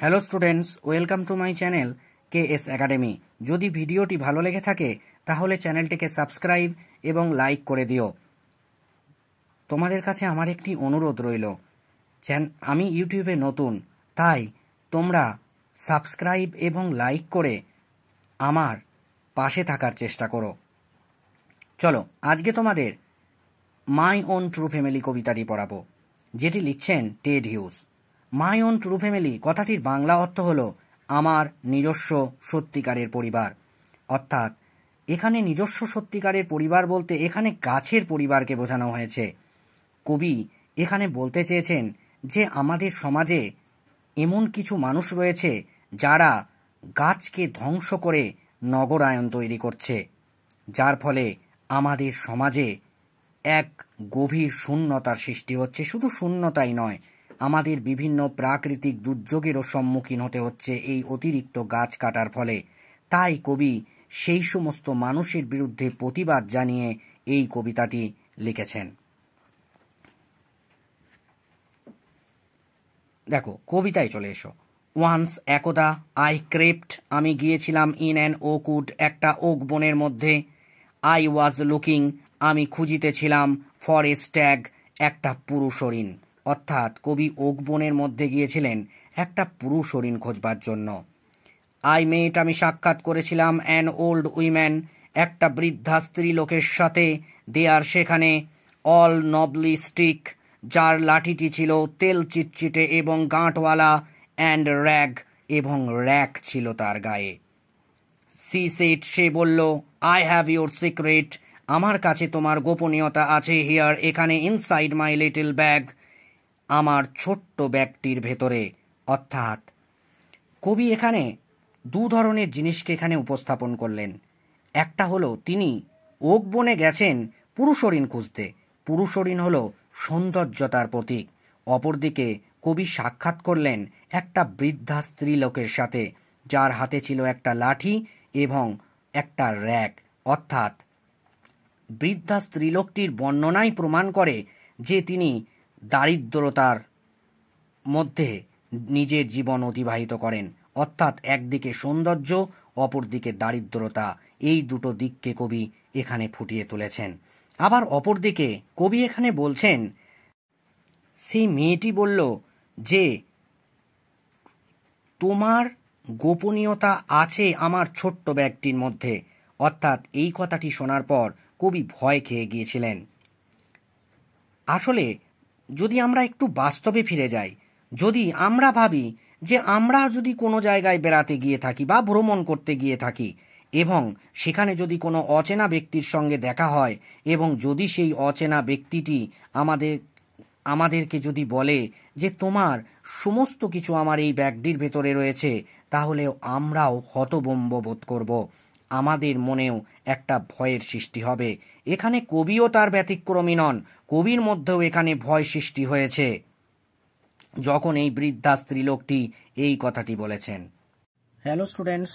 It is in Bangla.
Hello students, welcome to my channel KS academy. যদি ভিডিওটি ভালো লেগে থাকে তাহলে চ্যানেলটিকে সাবস্ক্রাইব এবং লাইক করে দিও। তোমাদের কাছে আমার একটি অনুরোধ রইল, আমি ইউটিউবে নতুন, তাই তোমরা সাবস্ক্রাইব এবং লাইক করে আমার পাশে থাকার চেষ্টা করো। চলো, আজকে তোমাদের মাই ওন ট্রু ফ্যামিলি কবিতাটি পড়াবো, যেটি লিখছেন Ted huge. My own true family কথাটির বাংলা অর্থ হল আমার নিজস্ব সত্যিকারের পরিবার। অর্থাৎ এখানে নিজস্ব সত্যিকারের পরিবার বলতে এখানে গাছের পরিবারকে বোঝানো হয়েছে। কবি এখানে বলতে চেয়েছেন যে আমাদের সমাজে এমন কিছু মানুষ রয়েছে যারা গাছকে ধ্বংস করে নগরায়ন তৈরি করছে, যার ফলে আমাদের সমাজে এক গভীর শূন্যতার সৃষ্টি হচ্ছে। শুধু শূন্যতাই নয়, আমাদের বিভিন্ন প্রাকৃতিক দুর্যোগেরও সম্মুখীন হতে হচ্ছে এই অতিরিক্ত গাছ কাটার ফলে। তাই কবি সেই সমস্ত মানুষের বিরুদ্ধে প্রতিবাদ জানিয়ে এই কবিতাটি লিখেছেন। দেখো, কবিতায় চলে এসো। ওয়ান্স, একদা, আই ক্রেপ্ট, আমি গিয়েছিলাম, ইন অ্যান ওকউড, একটা ওক বনের মধ্যে। আই ওয়াজ লুকিং, আমি খুঁজিতেছিলাম, ফর এ স্ট্যাগ, একটা পুরুষ হরিণ। অর্থাৎ কবি ওক বনের মধ্যে গিয়েছিলেন একটা পুরুষ হরিণ খোঁজবার জন্য। আই মেট, আমি সাক্ষাৎ করেছিলাম, অ্যান ওল্ড উইম্যান, একটা বৃদ্ধা স্ত্রী লোকের সাথে। দে আর, সেখানে, অল নবলি স্টিক, যার লাঠিটি ছিল তেল চিটচিটে এবং গাঁটওয়ালা, অ্যান্ড র্যাগ, এবং র্যাক ছিল তার গায়ে। সি সেড, সে বলল, আই হ্যাভ ইউর সিক্রেট, আমার কাছে তোমার গোপনীয়তা আছে, হিয়ার, এখানে, ইনসাইড মাই লিটল ব্যাগ, আমার ছোট্ট ব্যাগটির ভেতরে। অর্থাৎ কবি এখানে দু ধরনের জিনিসকে এখানে উপস্থাপন করলেন। একটা হলো তিনি ওক বনে গেছেন পুরুষ হরিণ খুঁজতে। পুরুষ হরিণ হলো সৌন্দর্যতার প্রতীক। অপরদিকে কবি সাক্ষাৎ করলেন একটা বৃদ্ধা স্ত্রী লোকের সাথে, যার হাতে ছিল একটা লাঠি এবং একটা র্যাক। অর্থাৎ বৃদ্ধা স্ত্রীলোকটির বর্ণনাই প্রমাণ করে যে তিনি দারিদ্রতার মধ্যে নিজের জীবন অতিবাহিত করেন। অর্থাৎ একদিকে সৌন্দর্য, অপরদিকে দারিদ্রতা, এই দুটো দিককে কবি এখানে ফুটিয়ে তুলেছেন। আবার অপরদিকে কবি এখানে বলছেন, সেই মেয়েটি বলল যে তোমার গোপনীয়তা আছে আমার ছোট্ট ব্যাগটির মধ্যে। অর্থাৎ এই কথাটি শোনার পর কবি ভয় খেয়ে গিয়েছিলেন। আসলে যদি আমরা একটু বাস্তবে ফিরে যাই, যদি আমরা ভাবি যে আমরা যদি কোনো জায়গায় বেড়াতে গিয়ে থাকি বা ভ্রমণ করতে গিয়ে থাকি এবং সেখানে যদি কোনো অচেনা ব্যক্তির সঙ্গে দেখা হয় এবং যদি সেই অচেনা ব্যক্তিটি আমাদেরকে যদি বলে যে তোমার সমস্ত কিছু আমার এই ব্যাগটির ভেতরে রয়েছে, তাহলে আমরাও হতভম্ব বোধ করব, আমাদের মনেও একটা ভয়ের সৃষ্টি হবে। এখানে কবিও তার ব্যতিক্রমী নন, কবির মধ্যেও এখানে ভয় সৃষ্টি হয়েছে যখন এই বৃদ্ধা স্ত্রীলোকটি এই কথাটি বলেছেন। Hello students.